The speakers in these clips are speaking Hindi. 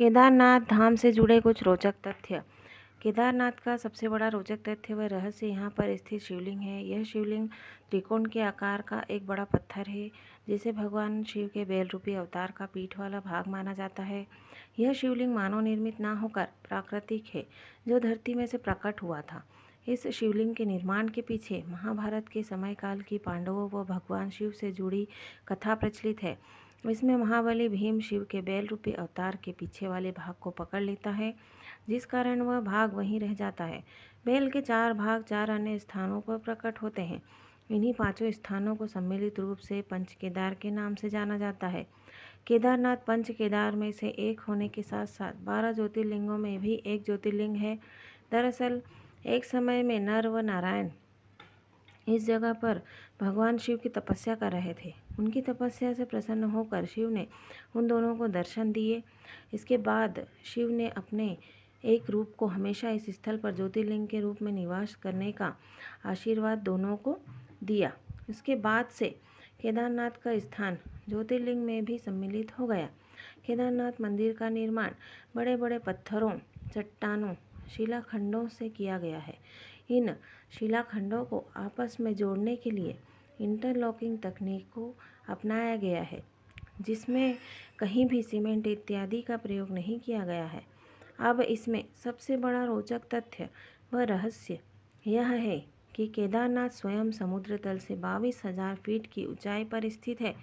केदारनाथ धाम से जुड़े कुछ रोचक तथ्य। केदारनाथ का सबसे बड़ा रोचक तथ्य व रहस्य यहाँ पर स्थित शिवलिंग है। यह शिवलिंग त्रिकोण के आकार का एक बड़ा पत्थर है, जिसे भगवान शिव के बैल रूपी अवतार का पीठ वाला भाग माना जाता है। यह शिवलिंग मानव निर्मित ना होकर प्राकृतिक है, जो धरती में से प्रकट हुआ था। इस शिवलिंग के निर्माण के पीछे महाभारत के समयकाल की पांडवों व भगवान शिव से जुड़ी कथा प्रचलित है। इसमें महाबली भीम शिव के बैल रूपी अवतार के पीछे वाले भाग को पकड़ लेता है, जिस कारण वह भाग वहीं रह जाता है। बैल के 4 भाग 4 अन्य स्थानों पर प्रकट होते हैं। इन्हीं 5 स्थानों को सम्मिलित रूप से पंच केदार के नाम से जाना जाता है। केदारनाथ पंच केदार में से एक होने के साथ साथ 12 ज्योतिर्लिंगों में भी एक ज्योतिर्लिंग है। दरअसल एक समय में नर व नारायण इस जगह पर भगवान शिव की तपस्या कर रहे थे। उनकी तपस्या से प्रसन्न होकर शिव ने उन दोनों को दर्शन दिए। इसके बाद शिव ने अपने एक रूप को हमेशा इस स्थल पर ज्योतिर्लिंग के रूप में निवास करने का आशीर्वाद दोनों को दिया। इसके बाद से केदारनाथ का स्थान ज्योतिर्लिंग में भी सम्मिलित हो गया। केदारनाथ मंदिर का निर्माण बड़े बड़े पत्थरों, चट्टानों, शिलाखंडों से किया गया है। इन शिलाखंडों को आपस में जोड़ने के लिए इंटरलॉकिंग तकनीक को अपनाया गया है, जिसमें कहीं भी सीमेंट इत्यादि का प्रयोग नहीं किया गया है। अब इसमें सबसे बड़ा रोचक तथ्य व रहस्य यह है कि केदारनाथ स्वयं समुद्र तल से 22,000 फीट की ऊंचाई पर स्थित है।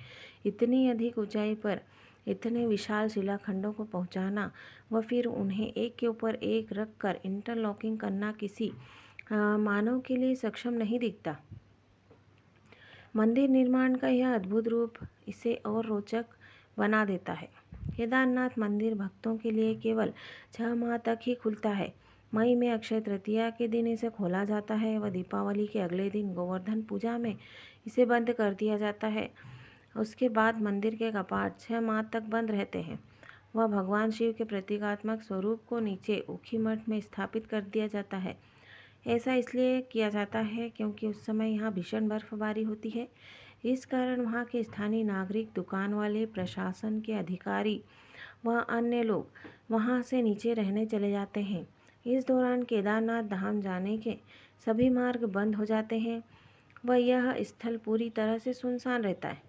इतनी अधिक ऊंचाई पर इतने विशाल शिलाखंडों को पहुंचाना व फिर उन्हें एक के ऊपर एक रख कर इंटरलॉकिंग करना किसी मानव के लिए सक्षम नहीं दिखता। मंदिर निर्माण का यह अद्भुत रूप इसे और रोचक बना देता है। केदारनाथ मंदिर भक्तों के लिए केवल 6 माह तक ही खुलता है। मई में अक्षय तृतीया के दिन इसे खोला जाता है व दीपावली के अगले दिन गोवर्धन पूजा में इसे बंद कर दिया जाता है। उसके बाद मंदिर के कपाट 6 माह तक बंद रहते हैं। वह भगवान शिव के प्रतीकात्मक स्वरूप को नीचे ऊखीमठ में स्थापित कर दिया जाता है। ऐसा इसलिए किया जाता है क्योंकि उस समय यहाँ भीषण बर्फबारी होती है। इस कारण वहाँ के स्थानीय नागरिक, दुकान वाले, प्रशासन के अधिकारी व अन्य लोग वहाँ से नीचे रहने चले जाते हैं। इस दौरान केदारनाथ धाम जाने के सभी मार्ग बंद हो जाते हैं व यह स्थल पूरी तरह से सुनसान रहता है।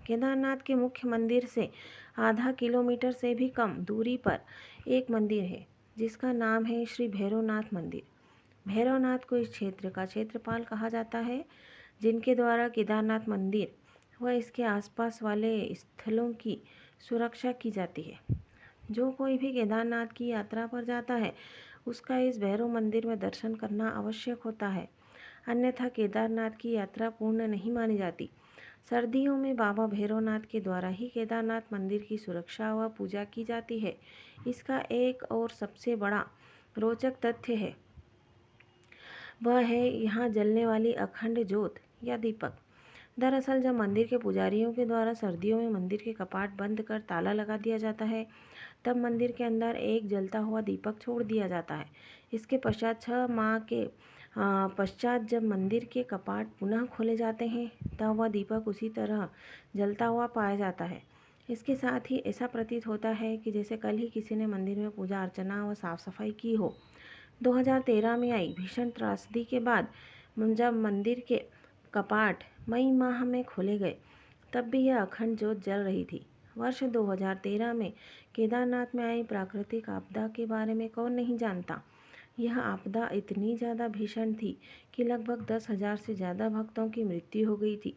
केदारनाथ के मुख्य मंदिर से आधा किलोमीटर से भी कम दूरी पर एक मंदिर है, जिसका नाम है श्री भैरवनाथ मंदिर। भैरवनाथ को इस क्षेत्र का क्षेत्रपाल कहा जाता है, जिनके द्वारा केदारनाथ मंदिर व इसके आसपास वाले स्थलों की सुरक्षा की जाती है। जो कोई भी केदारनाथ की यात्रा पर जाता है, उसका इस भैरव मंदिर में दर्शन करना आवश्यक होता है, अन्यथा केदारनाथ की यात्रा पूर्ण नहीं मानी जाती। सर्दियों में बाबा भैरवनाथ के द्वारा ही केदारनाथ मंदिर की सुरक्षा व पूजा की जाती है। इसका एक और सबसे बड़ा रोचक तथ्य है, वह है यहाँ जलने वाली अखंड ज्योत या दीपक। दरअसल जब मंदिर के पुजारियों के द्वारा सर्दियों में मंदिर के कपाट बंद कर ताला लगा दिया जाता है, तब मंदिर के अंदर एक जलता हुआ दीपक छोड़ दिया जाता है। इसके पश्चात 6 माह के पश्चात जब मंदिर के कपाट पुनः खोले जाते हैं, तब वह दीपक उसी तरह जलता हुआ पाया जाता है। इसके साथ ही ऐसा प्रतीत होता है कि जैसे कल ही किसी ने मंदिर में पूजा अर्चना व साफ सफाई की हो। 2013 में आई भीषण त्रासदी के बाद जब मंदिर के कपाट मई माह में खोले गए, तब भी यह अखंड ज्योत जल रही थी। वर्ष 2013 में केदारनाथ में आई प्राकृतिक आपदा के बारे में कौन नहीं जानता। यह आपदा इतनी ज़्यादा भीषण थी कि लगभग 10,000 से ज़्यादा भक्तों की मृत्यु हो गई थी।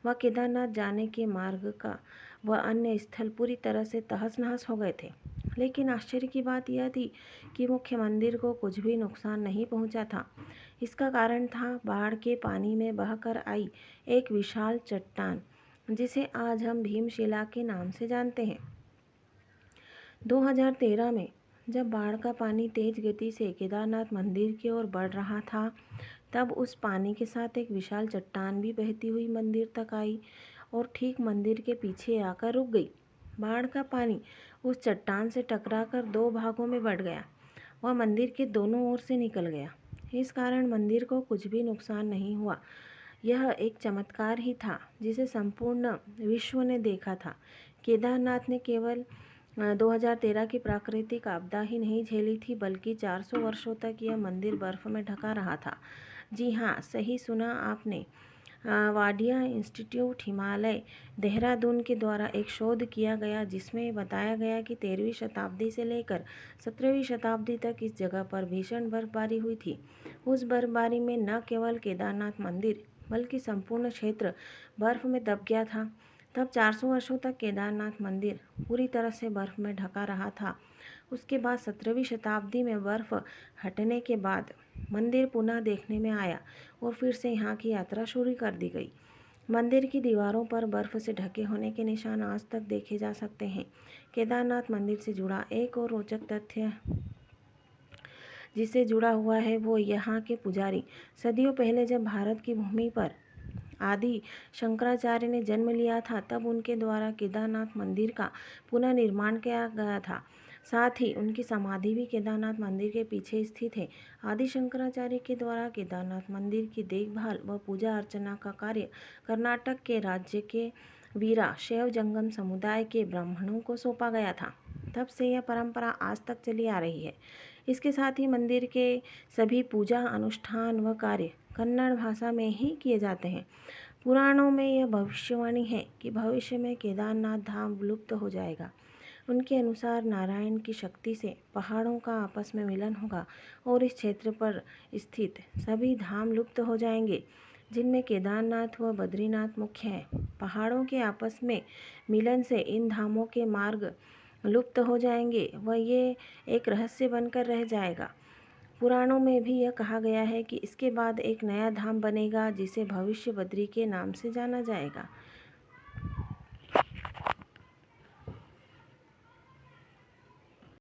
वह केदारनाथ जाने के मार्ग का व अन्य स्थल पूरी तरह से तहस नहस हो गए थे। लेकिन आश्चर्य की बात यह थी कि मुख्य मंदिर को कुछ भी नुकसान नहीं पहुंचा था। इसका कारण था बाढ़ के पानी में बहकर आई एक विशाल चट्टान, जिसे आज हम भीमशिला के नाम से जानते हैं। 2013 में जब बाढ़ का पानी तेज गति से केदारनाथ मंदिर की ओर बढ़ रहा था, तब उस पानी के साथ एक विशाल चट्टान भी बहती हुई मंदिर तक आई और ठीक मंदिर के पीछे आकर रुक गई। बाढ़ का पानी उस चट्टान से टकराकर 2 भागों में बंट गया। वह मंदिर के दोनों ओर से निकल गया। इस कारण मंदिर को कुछ भी नुकसान नहीं हुआ। यह एक चमत्कार ही था, जिसे संपूर्ण विश्व ने देखा था। केदारनाथ ने केवल 2013 की प्राकृतिक आपदा ही नहीं झेली थी, बल्कि 400 वर्षों तक यह मंदिर बर्फ में ढका रहा था। जी हाँ, सही सुना आपने। वाडिया इंस्टीट्यूट हिमालय, देहरादून के द्वारा एक शोध किया गया जिसमें बताया गया कि 13वीं शताब्दी से लेकर 17वीं शताब्दी तक इस जगह पर भीषण बर्फबारी हुई थी। उस बर्फबारी में न केवल केदारनाथ मंदिर बल्कि संपूर्ण क्षेत्र बर्फ में दब गया था। तब 400 वर्षों तक केदारनाथ मंदिर पूरी तरह से बर्फ में ढका रहा था। उसके बाद 17वीं शताब्दी में बर्फ हटने के बाद मंदिर पुनः देखने में आया और फिर से यहाँ की यात्रा शुरू कर दी गई। मंदिर की दीवारों पर बर्फ से ढके होने के निशान आज तक देखे जा सकते हैं। केदारनाथ मंदिर से जुड़ा एक और रोचक तथ्य जिससे जुड़ा हुआ है वो यहाँ के पुजारी। सदियों पहले जब भारत की भूमि पर आदि शंकराचार्य ने जन्म लिया था, तब उनके द्वारा केदारनाथ मंदिर का पुनर्निर्माण किया गया था। साथ ही उनकी समाधि भी केदारनाथ मंदिर के पीछे स्थित है। आदि शंकराचार्य के द्वारा केदारनाथ मंदिर की देखभाल व पूजा अर्चना का कार्य कर्नाटक के राज्य के वीरा शैव जंगम समुदाय के ब्राह्मणों को सौंपा गया था। तब से यह परंपरा आज तक चली आ रही है। इसके साथ ही मंदिर के सभी पूजा अनुष्ठान व कार्य कन्नड़ भाषा में ही किए जाते हैं। पुराणों में यह भविष्यवाणी है कि भविष्य में केदारनाथ धाम विलुप्त हो जाएगा। उनके अनुसार नारायण की शक्ति से पहाड़ों का आपस में मिलन होगा और इस क्षेत्र पर स्थित सभी धाम लुप्त हो जाएंगे, जिनमें केदारनाथ व बद्रीनाथ मुख्य हैं। पहाड़ों के आपस में मिलन से इन धामों के मार्ग लुप्त हो जाएंगे व ये एक रहस्य बनकर रह जाएगा। पुराणों में भी यह कहा गया है कि इसके बाद एक नया धाम बनेगा जिसे भविष्य बद्री के नाम से जाना जाएगा।